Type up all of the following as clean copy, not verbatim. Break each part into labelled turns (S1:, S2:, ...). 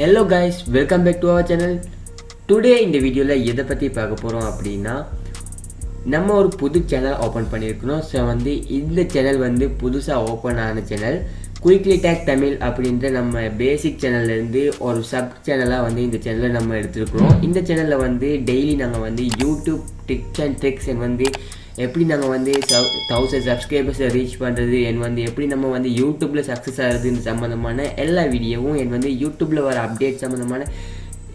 S1: Hello guys, welcome back to our channel. Today இந்த வீடியோல எதை பத்தி பார்க்க போறோம் அப்படினா நம்ம ஒரு புது சேனல் ஓபன் பண்ணிருக்கோம். சோ இந்த சேனல் புதுசா ஓபன் ஆன சேனல் Quickly Tech Tamil அப்படின்ற நம்ம பேசிக் சேனல்ல இருந்து ஒரு சப் சேனலா இந்த சேனலை நம்ம எடுத்துக்கிறோம். இந்த சேனல்ல டெய்லி நாங்க YouTube tips and tricks எப்படி நாங்க 1000 subscribers ரீச் பண்றது எப்படி நம்ம YouTubeல சக்சஸ் ஆகுதுன்னு சம்பந்தமான எல்லா வீடியோவும் YouTubeல வர அப்டேட் சம்பந்தமான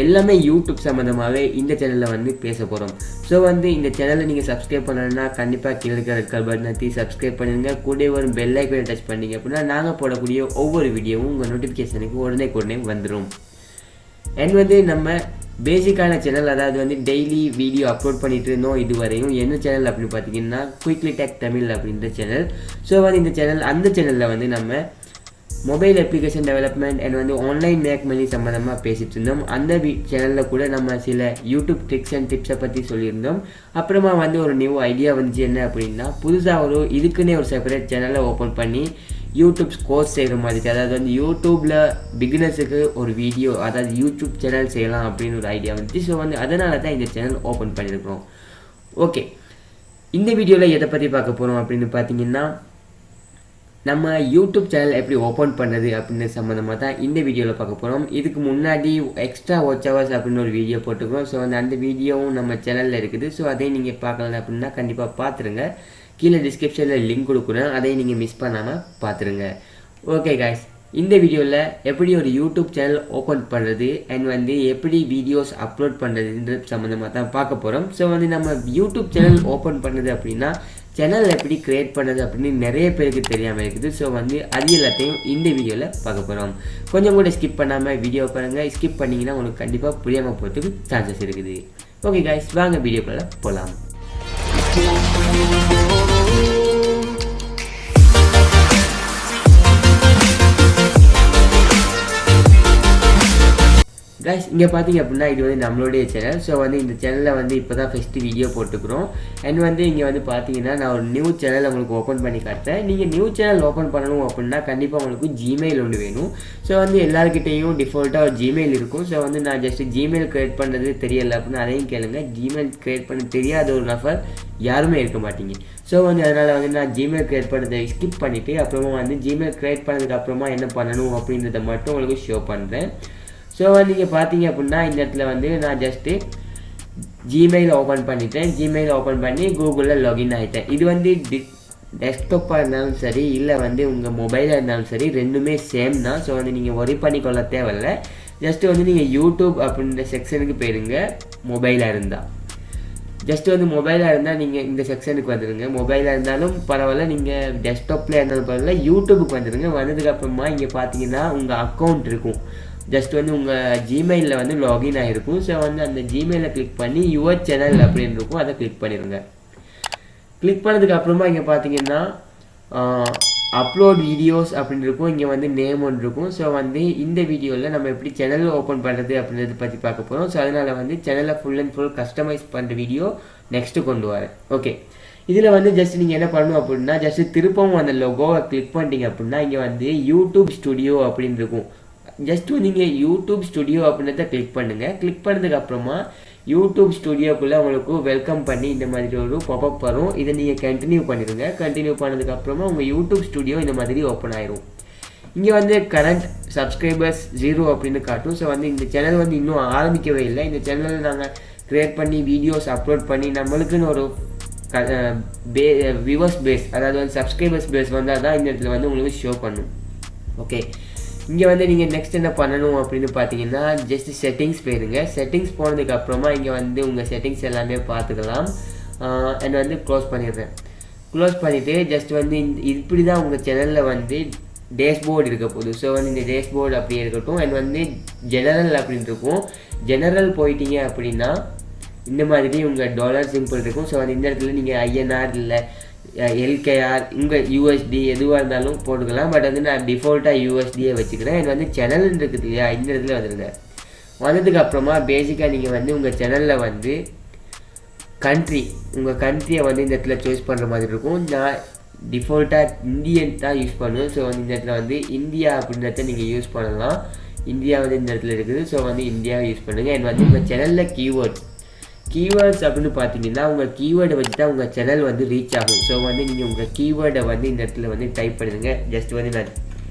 S1: எல்லாமே YouTube சம்பந்தமாவே இந்த சேனல்ல பேச போறோம். சோ இந்த சேனலை நீங்க சப்ஸ்கிரைப் பண்ணனும்னா கண்டிப்பா கீழ இருக்கிற ரெட் கலர் பட்டனை தட்டி சப்ஸ்கிரைப் பண்ணுங்க. கூடவே ஒரு பெல் ஐகானை டச் பண்ணீங்க அப்படினா நாங்க போடக்கூடிய ஒவ்வொரு வீடியோவும் உங்க நோட்டிஃபிகேஷனுக்கு உடனே வந்துரும். நம்ம பேசிக்கான சேனல் அதாவது டெய்லி வீடியோ அப்லோட் பண்ணிட்டு இருந்தோம். இதுவரையும் என்ன சேனல் அப்படி பாத்தீங்கன்னா Quickly Tech Tamil அப்படின்ற சேனல். சோ இந்த சேனல் அந்த சேனல்ல நம்ம mobile application development and online make money சம்பந்தமா பேசிட்டு இருந்தோம். அந்த சேனல்ல கூட நம்ம சில யூடியூப் ட்ரிக்ஸ் அண்ட் டிப்ஸை பத்தி சொல்லியிருந்தோம். அப்புறமா ஒரு நியூ ஐடியா என்ன அப்படின்னா புதுசா இதுக்குன்னே ஒரு செப்பரேட் சேனலை ஓபன் பண்ணி யூடியூப் கோர்ஸ் செய்கிற மாதிரி அதாவது யூடியூப்ல பிகினர்ஸுக்கு ஒரு வீடியோ அதாவது யூடியூப் சேனல் செய்யலாம் அப்படின்னு ஒரு ஐடியா வந்துச்சு. ஸோ அதனால தான் இந்த சேனல் ஓப்பன் பண்ணியிருக்கிறோம். ஓகே, இந்த வீடியோவில் எதை பற்றி பார்க்க போகிறோம் அப்படின்னு பார்த்தீங்கன்னா நம்ம யூடியூப் சேனல் எப்படி ஓப்பன் பண்ணுறது அப்படின்னு சம்மந்தமாக தான் இந்த வீடியோவில் பார்க்க போகிறோம். இதுக்கு முன்னாடி எக்ஸ்ட்ரா வாட்ச் ஹவர்ஸ் அப்படின்னு ஒரு வீடியோ போட்டுக்கிறோம். ஸோ அந்த வீடியோவும் நம்ம சேனலில் இருக்குது. ஸோ அதையும் நீங்கள் பார்க்கலாம் அப்படின்னா கண்டிப்பாக பார்த்துருங்க. கீழே டிஸ்கிரிப்ஷனில் லிங்க் கொடுக்குறேன், அதையும் நீங்கள் மிஸ் பண்ணாமல் பார்த்துருங்க. ஓகே காய்ஸ், இந்த வீடியோவில் எப்படி ஒரு யூடியூப் சேனல் ஓப்பன் பண்ணுறது அண்ட் எப்படி வீடியோஸ் அப்லோட் பண்ணுறதுன்றது சம்மந்தமாக தான் பார்க்க போகிறோம். ஸோ நம்ம யூடியூப் சேனல் ஓப்பன் பண்ணுறது அப்படின்னா சேனல் எப்படி கிரியேட் பண்ணுறது அப்படின்னு நிறைய பேருக்கு தெரியாமல் இருக்குது. ஸோ அது எல்லாத்தையும் இந்த வீடியோவில் பார்க்க போகிறோம். கொஞ்சம் கூட ஸ்கிப் பண்ணாமல் வீடியோ பாருங்கள். ஸ்கிப் பண்ணிங்கன்னா உங்களுக்கு கண்டிப்பாக புரியாமல் போகிறதுக்கு சான்சஸ் இருக்குது. ஓகே காய்ஸ், வாங்க வீடியோக்குள்ளே போகலாம். கைஸ், இங்கே பார்த்தீங்க அப்படின்னா இது நம்மளுடைய சேனல். ஸோ இந்த சேனலில் இப்போ தான் ஃபஸ்ட்டு வீடியோ போட்டுக்கிறோம். அண்ட் இங்கே பார்த்தீங்கன்னா நான் ஒரு நியூ சேனல் உங்களுக்கு ஓப்பன் பண்ணி காட்டுறேன். நீங்கள் நியூ சேனல் ஓப்பன் பண்ணணும் அப்படின்னா கண்டிப்பாக உங்களுக்கு ஜிமெயில் ஒன்று வேணும். ஸோ எல்லாருக்கிட்டையும் டிஃபால்ட்டாக ஒரு ஜிமெயில் இருக்கும். ஸோ நான் ஜஸ்ட் ஜிமெயில் க்ரியேட் பண்ணுறது தெரியலை அப்படின்னா அதையும் கேளுங்க. ஜிமெயில் க்ரியேட் பண்ண தெரியாத ஒரு நபர் யாருமே இருக்க மாட்டீங்க. ஸோ அதனால் நான் ஜிமெயில் க்ரியேட் பண்ணுறதை ஸ்கிப் பண்ணிவிட்டு அப்புறமா ஜிமெயில் க்ரியேட் பண்ணதுக்கு அப்புறமா என்ன பண்ணணும் அப்படின்றத மட்டும் உங்களுக்கு ஷோ பண்ணுறேன். ஸோ நீங்கள் பார்த்தீங்க அப்படின்னா இந்த இடத்துல நான் ஜஸ்ட்டு ஜிமெயில் ஓப்பன் பண்ணிட்டேன். ஜிமெயில் ஓப்பன் பண்ணி கூகுளில் லாகின் ஆகிட்டேன். இது டெஸ்க்டாப்பாக இருந்தாலும் சரி இல்லை உங்கள் மொபைலாக இருந்தாலும் சரி ரெண்டுமே சேம் தான். ஸோ நீங்கள் ஒரி பண்ணிக்கொள்ள தேவையில்லை. ஜஸ்ட்டு நீங்கள் யூடியூப் அப்படின்ற செக்ஷனுக்கு போயிடுங்க. மொபைலாக இருந்தால் மொபைலாக இருந்தால் நீங்கள் இந்த செக்ஷனுக்கு வந்துடுங்க. மொபைலாக இருந்தாலும் பரவாயில்ல, நீங்கள் டெஸ்க்டாப்பில் இருந்தாலும் பரவாயில்ல, யூடியூபுக்கு வந்துடுங்க. வந்ததுக்கப்புறமா இங்கே பார்த்தீங்கன்னா உங்கள் அக்கௌண்ட் இருக்கும். ஜஸ்ட் உங்கள் ஜிமெயிலில் லாகின் ஆகிருக்கும். ஸோ அந்த ஜிமெயிலை கிளிக் பண்ணி யுவர் சேனல் அப்படின்னு இருக்கும், அதை கிளிக் பண்ணிடுங்க. கிளிக் பண்ணதுக்கு அப்புறமா இங்கே பார்த்தீங்கன்னா அப்லோட் வீடியோஸ் அப்படின்னு இருக்கும். இங்கே நேம் ஒன்று இருக்கும். ஸோ இந்த வீடியோவில் நம்ம எப்படி சேனல் ஓப்பன் பண்ணுறது அப்படின்றத பற்றி பார்க்க போகிறோம். ஸோ அதனால் சேனலை ஃபுல் அண்ட் ஃபுல் கஸ்டமைஸ் பண்ணுற வீடியோ நெக்ஸ்ட்டு கொண்டு வரேன். ஓகே, இதில் ஜஸ்ட் நீங்கள் என்ன பண்ணணும் அப்படின்னா ஜஸ்ட் திருப்பவும் அந்த லோகோவை கிளிக் பண்ணிட்டீங்க அப்படின்னா இங்கே யூடியூப் ஸ்டுடியோ அப்படின்னு இருக்கும். ஜஸ்ட் நீங்கள் யூடியூப் ஸ்டுடியோ அப்படின்றத கிளிக் பண்ணுங்கள். கிளிக் பண்ணதுக்கு அப்புறமா யூடியூப் ஸ்டுடியோக்குள்ளே உங்களுக்கு வெல்கம் பண்ணி இந்த மாதிரி ஒரு பாப்அப் வரும். இதை நீங்கள் கண்டினியூ பண்ணிடுங்க. கண்டினியூ பண்ணதுக்கப்புறமா உங்கள் யூடியூப் ஸ்டுடியோ இந்த மாதிரி ஓப்பன் ஆயிரும். இங்கே கரண்ட் சப்ஸ்கிரைபர்ஸ் 0 அப்படின்னு காட்டும். ஸோ இந்த சேனல் இன்னும் ஆரம்பிக்கவே இல்லை. இந்த சேனல் நாங்கள் க்ரியேட் பண்ணி வீடியோஸ் அப்லோட் பண்ணி நம்மளுக்குன்னு ஒரு வியூவர்ஸ் பேஸ் அதாவது சப்ஸ்கிரைபர்ஸ் பேஸ் வந்தால் தான் இந்த இடத்துல உங்களுக்கு ஷோ பண்ணும். ஓகே, இங்கே நீங்கள் நெக்ஸ்ட் என்ன பண்ணணும் அப்படின்னு பார்த்தீங்கன்னா ஜஸ்ட் செட்டிங்ஸ் போயிடுங்க. செட்டிங்ஸ் போனதுக்கு அப்புறமா இங்கே உங்கள் செட்டிங்ஸ் எல்லாமே பார்த்துக்கலாம். அண்ட் க்ளோஸ் பண்ணிடுறேன். க்ளோஸ் பண்ணிவிட்டு ஜஸ்ட் இப்படி தான் உங்கள் சேனலில் டேஷ்போர்டு இருக்க போகுது. ஸோ இந்த டேஷ்போர்டு அப்படியே இருக்கட்டும். அண்ட் ஜெனரல் அப்படின்னு இருக்கும். ஜெனரல் போயிட்டீங்க அப்படின்னா இந்த மாதிரி உங்கள் டாலர் சிம்பிள் இருக்கும். ஸோ இந்த இடத்துல நீங்கள் INR இல்லை LKR உங்கள் USD எதுவாக இருந்தாலும் போட்டுக்கலாம். பட் நான் டிஃபால்ட்டாக USDயே வச்சுக்கிறேன். இது சேனல் இருக்குது இல்லையா, இந்த இடத்துல வந்துடுங்க. வந்ததுக்கு அப்புறமா பேசிக்காக நீங்கள் உங்கள் சேனலில் கண்ட்ரி உங்கள் கண்ட்ரியை இந்த இடத்துல சாய்ஸ் பண்ணுற மாதிரி இருக்கும். நான் டிஃபால்ட்டாக இந்தியன் தான் யூஸ் பண்ணுவேன். ஸோ இந்த இடத்துல இந்தியா அப்படின்றத நீங்கள் யூஸ் பண்ணலாம். இந்தியா வந்து இந்த இடத்துல இருக்குது. ஸோ வந்து இந்தியாவை யூஸ் பண்ணுங்கள். அண்ட் வந்து உங்கள் சேனலில் கீவேர்ட்ஸ் அப்படின்னு பார்த்தீங்கன்னா உங்கள் கீவேர்டை வச்சு தான் உங்கள் சேனல் வந்து ரீச் ஆகும். ஸோ வந்து நீங்கள் உங்கள் கீவேர்டை வந்து இந்த இடத்துல வந்து டைப் பண்ணுங்க. ஜஸ்ட் வந்து நான்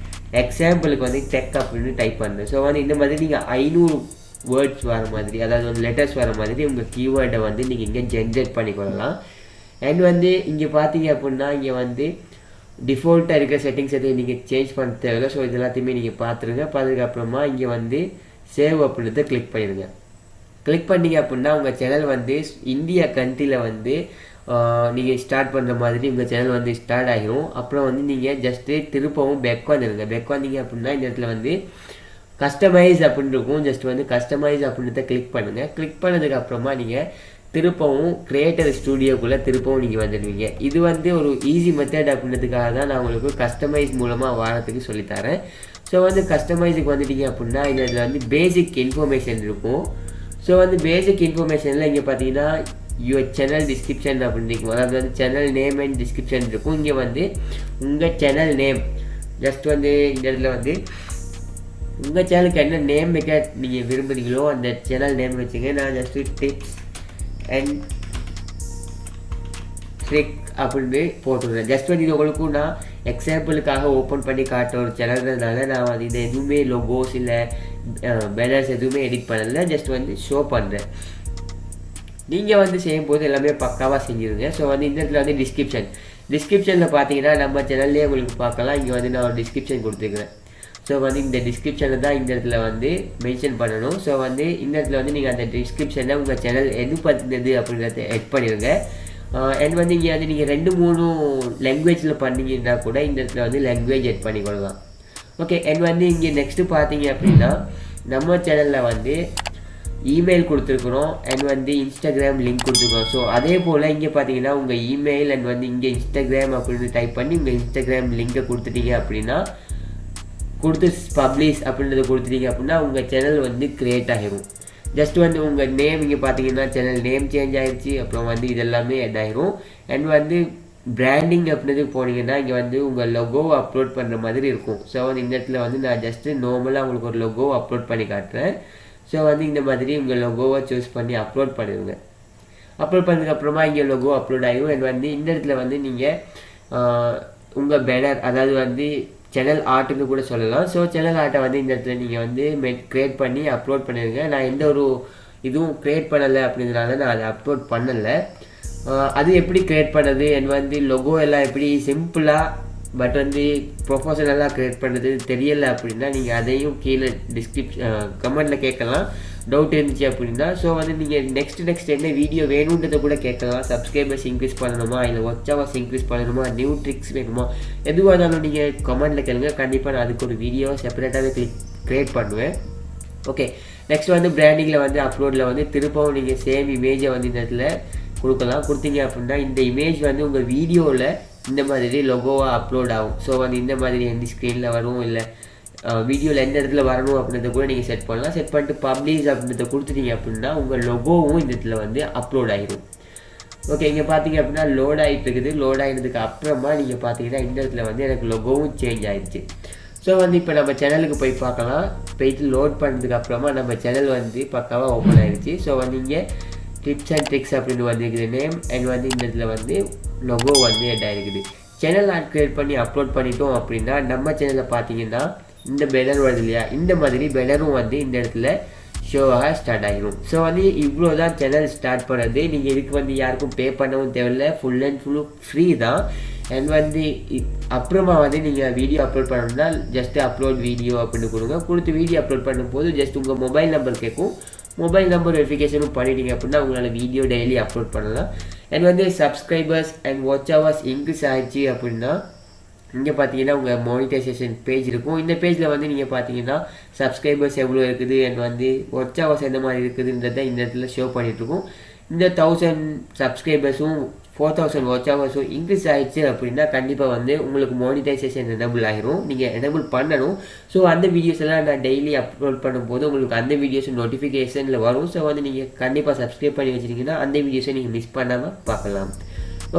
S1: எக்ஸாம்பிளுக்கு வந்து டெக் அப்படின்னு டைப் பண்ணுறேன். ஸோ வந்து இந்த மாதிரி நீங்கள் 500 வேர்ட்ஸ் வர மாதிரி, அதாவது வந்து லெட்டர்ஸ் வர மாதிரி உங்கள் கீவேர்டை வந்து நீங்கள் இங்கே ஜென்ரேட் பண்ணிக்கொள்ளலாம். அண்ட் வந்து இங்கே பார்த்தீங்க அப்படின்னா இங்கே வந்து டிஃபால்ட்டாக இருக்கிற செட்டிங்ஸ் எதுவும் நீங்கள் சேஞ்ச் பண்ண தேவையில்லை. ஸோ இது எல்லாத்தையுமே நீங்கள் பார்த்துருங்க. பார்த்ததுக்கப்புறமா இங்கே வந்து சேவ் அப்படின்றத கிளிக் பண்ணிடுங்க. கிளிக் பண்ணிங்க அப்படின்னா உங்கள் சேனல் வந்து இந்தியா கண்ட்ரியில் வந்து நீங்கள் ஸ்டார்ட் பண்ணுற மாதிரி உங்கள் சேனல் வந்து ஸ்டார்ட் ஆகிடும். அப்புறம் வந்து நீங்கள் ஜஸ்ட்டு திருப்பவும் பேக் வந்துடுங்க. பேக் வந்தீங்க அப்படின்னா இந்த இடத்துல வந்து கஸ்டமைஸ் அப்படின்னு இருக்கும். ஜஸ்ட் வந்து கஸ்டமைஸ் அப்படின்றத கிளிக் பண்ணுங்கள். கிளிக் பண்ணதுக்கப்புறமா நீங்கள் திருப்பவும் கிரியேட்டர் ஸ்டூடியோக்குள்ளே திருப்பவும் நீங்கள் வந்துடுவீங்க. இது வந்து ஒரு ஈஸி மெத்தட் அப்படின்றதுக்காக தான் நான் உங்களுக்கு கஸ்டமைஸ் மூலமாக வாரத்துக்கு சொல்லித்தரேன். ஸோ வந்து கஸ்டமைஸுக்கு வந்துட்டீங்க அப்படின்னா இதில் வந்து பேசிக் இன்ஃபர்மேஷன் இருக்கும். ஸோ வந்து பேசிக் இன்ஃபர்மேஷனில் இங்கே பார்த்தீங்கன்னா யுவர் சேனல் டிஸ்கிரிப்ஷன் அப்படின்னு இருக்கும். அதாவது வந்து சேனல் நேம் அண்ட் டிஸ்கிரிப்ஷன் இருக்கும். இங்கே வந்து உங்கள் சேனல் நேம் ஜஸ்ட் வந்து இந்த இடத்துல வந்து உங்கள் சேனலுக்கு என்ன நேம் வைக்க நீங்கள் விரும்புகிறீங்களோ அந்த சேனல் நேம் வச்சுங்க. நான் ஜஸ்ட்டு டிப்ஸ் அண்ட் ட்ரிக் அப்படின்னு போட்டுருந்தேன். ஜஸ்ட் வந்து இது உங்களுக்கும் நான் எக்ஸாம்பிளுக்காக ஓப்பன் பண்ணி காட்டுற ஒரு சேனல்னால நான் வந்து இது எதுவுமே லோகோஸ் இல்லை பேனர்ஸ் எதுவுமே எடிட் பண்ணலை. ஜஸ்ட் வந்து ஷோ பண்ணுறேன். நீங்கள் வந்து செய்யும்போது எல்லாமே பக்காவாக செஞ்சுருங்க. ஸோ வந்து இந்த இடத்துல வந்து டிஸ்கிரிப்ஷனில் பார்த்தீங்கன்னா நம்ம சேனல்லே உங்களுக்கு பார்க்கலாம். இங்கே வந்து நான் ஒரு டிஸ்கிரிப்ஷன் கொடுத்துருக்குறேன். ஸோ வந்து இந்த டிஸ்கிரிப்ஷனில் தான் இந்த இடத்துல வந்து மென்ஷன் பண்ணணும். ஸோ வந்து இந்த இடத்துல வந்து நீங்கள் அந்த டிஸ்கிரிப்ஷனில் உங்கள் சேனல் எது பற்றினது அப்படின்றத எட் பண்ணிடுங்க. அண்ட் வந்து இங்கே வந்து நீங்கள் 2-3 லாங்குவேஜில் பண்ணிங்கன்னா கூட இந்த இடத்துல வந்து லாங்குவேஜ் எட் பண்ணிக்கொள்ளலாம். ஓகே. அண்ட் வந்து இங்கே நெக்ஸ்ட்டு பார்த்தீங்க அப்படின்னா நம்ம சேனலில் வந்து இமெயில் கொடுத்துருக்குறோம். அண்ட் வந்து இன்ஸ்டாகிராம் லிங்க் கொடுத்துருக்கோம். ஸோ அதே போல் இங்கே பார்த்தீங்கன்னா உங்கள் இமெயில் அண்ட் வந்து இங்கே இன்ஸ்டாகிராம் அப்படின்னு டைப் பண்ணி உங்கள் இன்ஸ்டாகிராம் லிங்கை கொடுத்துட்டீங்க அப்படின்னா கொடுத்து பப்ளிஷ் அப்படின்றத கொடுத்துட்டீங்க அப்படின்னா உங்கள் சேனல் வந்து க்ரியேட் ஆகிடும். ஜஸ்ட் வந்து உங்கள் நேம் இங்கே பார்த்தீங்கன்னா சேனல் நேம் சேஞ்ச் ஆகிடுச்சு. அப்புறம் வந்து இதெல்லாமே எட் ஆகிரும். அண்ட் வந்து பிராண்டிங் அப்படின்றதுக்கு போனீங்கன்னா இங்கே வந்து உங்கள் லொகோவை அப்லோட் பண்ணுற மாதிரி இருக்கும். ஸோ வந்து இந்த இடத்துல வந்து நான் ஜஸ்ட்டு நார்மலாக உங்களுக்கு ஒரு லொகோவை அப்லோட் பண்ணி காட்டுறேன். ஸோ வந்து இந்த மாதிரி உங்கள் லொகோவை சூஸ் பண்ணி அப்லோட் பண்ணிடுங்க. அப்லோட் பண்ணதுக்கப்புறமா இங்கே லொகோ அப்லோட் ஆகிடும். அண்ட் வந்து இந்த இடத்துல வந்து நீங்கள் உங்கள் பேனர், அதாவது வந்து சேனல் ஆர்ட்டுன்னு கூட சொல்லலாம். ஸோ சேனல் ஆர்ட்டை வந்து இந்த இடத்துல நீங்கள் வந்து க்ரியேட் பண்ணி அப்லோட் பண்ணிடுங்க. நான் எந்த ஒரு இதுவும் க்ரியேட் பண்ணலை அப்படின்றதுனால நான் அதை அப்லோட் பண்ணலை. அது எப்படி க்ரியேட் பண்ணது அண்ட் வந்து லொகோ எல்லாம் எப்படி சிம்பிளாக பட் வந்து ப்ரொஃபஷனலாக க்ரியேட் பண்ணுறது தெரியலை அப்படின்னா நீங்கள் அதையும் கீழே கமெண்டில் கேட்கலாம். டவுட் இருந்துச்சு அப்படின்னா. ஸோ வந்து நீங்கள் நெக்ஸ்ட் என்ன வீடியோ வேணுன்றதை கூட கேட்கலாம். சப்ஸ்கிரைபர்ஸ் இன்க்ரீஸ் பண்ணணுமா, இல்லை வாட்ச் ஹவர்ஸ் இன்க்ரீஸ் பண்ணணுமா, நியூ ட்ரிக்ஸ் வேணுமா, எதுவாக இருந்தாலும் நீங்கள் கமெண்டில் கேளுங்க. கண்டிப்பாக நான் அதுக்கு ஒரு வீடியோ செப்பரேட்டாகவே க்ரியேட் பண்ணுவேன். ஓகே. நெக்ஸ்ட் வந்து பிராண்டிங்கில் வந்து அப்லோடில் வந்து திருப்பவும் நீங்கள் சேம் இமேஜை வந்து இந்த இடத்துல கொடுக்கலாம். கொடுத்தீங்க அப்படின்னா இந்த இமேஜ் வந்து உங்கள் வீடியோவில் இந்த மாதிரி லொகோவாக அப்லோட் ஆகும். ஸோ வந்து இந்த மாதிரி எந்த ஸ்க்ரீனில் வரும், இல்லை வீடியோவில் எந்த இடத்துல வரணும் அப்படின்றத கூட நீங்கள் செட் பண்ணலாம். செட் பண்ணிட்டு பப்ளிஷ் அப்படின்றத கொடுத்துட்டீங்க அப்படின்னா உங்கள் லொகோவும் இந்த இடத்துல வந்து அப்லோட் ஆகிடும். ஓகே. இங்கே பார்த்தீங்க அப்படின்னா லோட் ஆகிட்டு இருக்குது. லோட் ஆகினதுக்கு அப்புறமா நீங்கள் பார்த்தீங்கன்னா இந்த இடத்துல வந்து எனக்கு லொகோவும் சேஞ்ச் ஆகிடுச்சு. ஸோ வந்து இப்போ நம்ம சேனலுக்கு போய் பார்க்கலாம். போயிட்டு லோட் பண்ணதுக்கு அப்புறமா நம்ம சேனல் வந்து பக்காவாக ஓப்பன் ஆகிடுச்சு. ஸோ வந்து இங்கே டிப்ஸ் அண்ட் ட்ரிக்ஸ் அப்படின்னு வந்துருக்குது நேம். அண்ட் வந்து இந்த இடத்துல வந்து லொகோ வந்து எட் ஆகிருக்குது. சேனல் ஆட் க்ரியேட் பண்ணி அப்லோட் பண்ணிட்டோம் அப்படின்னா நம்ம சேனலில் பார்த்தீங்கன்னா இந்த பேனர் வருது இல்லையா, இந்த மாதிரி பேனரும் வந்து இந்த இடத்துல ஷோவாக ஸ்டார்ட் ஆகிடும். ஸோ வந்து இவ்வளோ தான் சேனல் ஸ்டார்ட் பண்ணுறது. நீங்கள் இதுக்கு வந்து யாருக்கும் பே பண்ணவும் தேவையில்லை. ஃபுல் அண்ட் ஃபுல்லு ஃப்ரீ தான். அண்ட் வந்து அப்புறமா வந்து நீங்கள் வீடியோ அப்லோட் பண்ணணும்னா ஜஸ்ட்டு அப்லோட் வீடியோ அப்படின்னு கொடுங்க. கொடுத்து வீடியோ அப்லோட் பண்ணும்போது ஜஸ்ட் உங்கள் மொபைல் நம்பர் கேட்கும். மொபைல் நம்பர் வெரிஃபிகேஷனும் பண்ணிட்டீங்க அப்படின்னா உங்களால் வீடியோ டெய்லி அப்லோட் பண்ணலாம். அண்ட் வந்து subscribers and watch hours increase ஆகிடுச்சு அப்படின்னா இங்கே பார்த்தீங்கன்னா உங்கள் மானிட்டைசேஷன் பேஜ் இருக்கும். இந்த பேஜில் வந்து நீங்கள் பார்த்தீங்கன்னா சப்ஸ்கிரைபர்ஸ் எவ்வளோ இருக்குது அண்ட் வந்து வாட்ச் ஹவர்ஸ் எந்த மாதிரி இருக்குதுன்றதை இந்த இடத்துல ஷோ பண்ணிகிட்ருக்கோம். இந்த 1000 சப்ஸ்கிரைபர்ஸும் 4000 வாட்ச் ஹவர்ஸும் இன்க்ரீஸ் ஆகிடுச்சு அப்படின்னா கண்டிப்பாக வந்து உங்களுக்கு மானிட்டைசேஷன் எனேபிள் ஆகிரும். நீங்கள் எனேபிள் பண்ணணும். ஸோ அந்த வீடியோஸ் எல்லாம் நான் டெய்லி அப்லோட் பண்ணும்போது உங்களுக்கு அந்த வீடியோஸ் நோட்டிஃபிகேஷனில் வரும். ஸோ வந்து நீங்கள் கண்டிப்பாக சப்ஸ்கிரைப் பண்ணி வச்சுருக்கீங்கன்னா அந்த வீடியோஸை நீங்கள் மிஸ் பண்ணாமல் பார்க்கலாம்.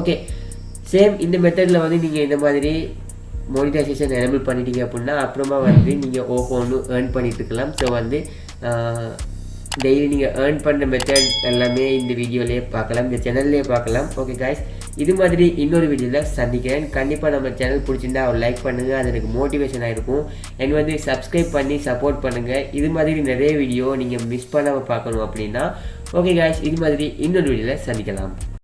S1: ஓகே. சேம் இந்த மெத்தடில் வந்து நீங்கள் இந்த மாதிரி மோனிடைசேஷன் எனேபிள் பண்ணிட்டீங்க அப்படின்னா அப்புறமா வந்து நீங்கள் ஓஹோன்னு ஏர்ன் பண்ணிட்டு இருக்கலாம். ஸோ வந்து டெய்லி நீங்கள் ஏர்ன் பண்ணுற மெத்தட் எல்லாமே இந்த வீடியோலேயே பார்க்கலாம், இந்த சேனல்லே பார்க்கலாம். ஓகே காய்ஸ், இது மாதிரி இன்னொரு வீடியோவில் சந்திக்கிறேன். கண்டிப்பாக நம்ம சேனல் பிடிச்சிருந்தா அவர் லைக் பண்ணுங்கள், அது எனக்கு மோட்டிவேஷனாக இருக்கும். அண்ட் வந்து சப்ஸ்கிரைப் பண்ணி சப்போர்ட் பண்ணுங்கள். இது மாதிரி நிறைய வீடியோ நீங்கள் மிஸ் பண்ணாமல் பார்க்கணும் அப்படின்னா. ஓகே காய்ஸ், இது மாதிரி இன்னொரு வீடியோவில் சந்திக்கலாம்.